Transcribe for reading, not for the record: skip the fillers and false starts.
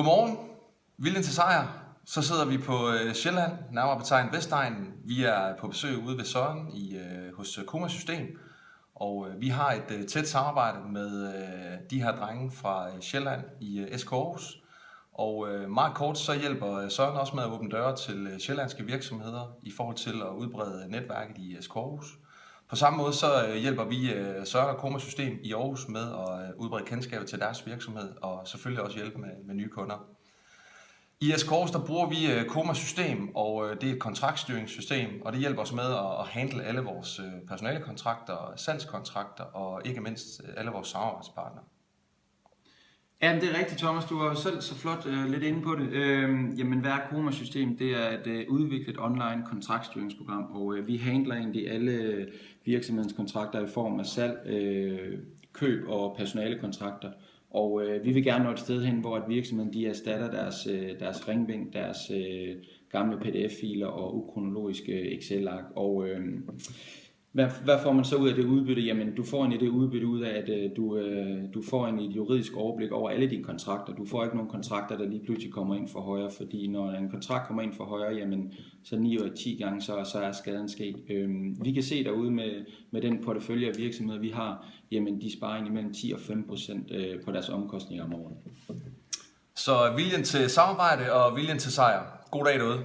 Godmorgen. Viljen til sejr. Så sidder vi på Sjælland, nærmere betegnet Vestegnen. Vi er på besøg ude ved Søren hos Koma System. Og vi har et tæt samarbejde med de her drenge fra Sjælland i SK Aarhus. Og meget kort så hjælper Søren også med at åbne døre til sjællandske virksomheder i forhold til at udbrede netværket i SK Aarhus. På samme måde så hjælper vi Søren og Koma System i Aarhus med at udbrede kendskabet til deres virksomhed og selvfølgelig også hjælpe med nye kunder. I SK Aarhus der bruger vi Koma System, og det er et kontraktstyringssystem, og det hjælper os med at handle alle vores personalekontrakter, salgskontrakter og ikke mindst alle vores samarbejdspartnere. Ja, det er rigtigt, Thomas. Du var jo selv så flot lidt inde på det. Jamen, hvad er Koma System? Det er et udviklet online kontraktstyringsprogram, og vi handler egentlig alle virksomhedens kontrakter i form af salg, køb og personalekontrakter. Og vi vil gerne nå et sted hen, hvor virksomheden de erstatter deres ringbind, deres gamle PDF-filer og ukronologiske Excel-ark. Og hvad får man så ud af det udbytte? Jamen, du får det udbytte ud af, at du får et juridisk overblik over alle dine kontrakter. Du får ikke nogen kontrakter, der lige pludselig kommer ind for højre, fordi når en kontrakt kommer ind for højre, jamen, så 9 ud af 10 gange, så er skaden sket. Vi kan se derude med den portefølje af virksomheder, vi har, jamen, de sparer ind imellem 10 og 5% på deres omkostninger om året. Så viljen til samarbejde og viljen til sejr. God dag derude.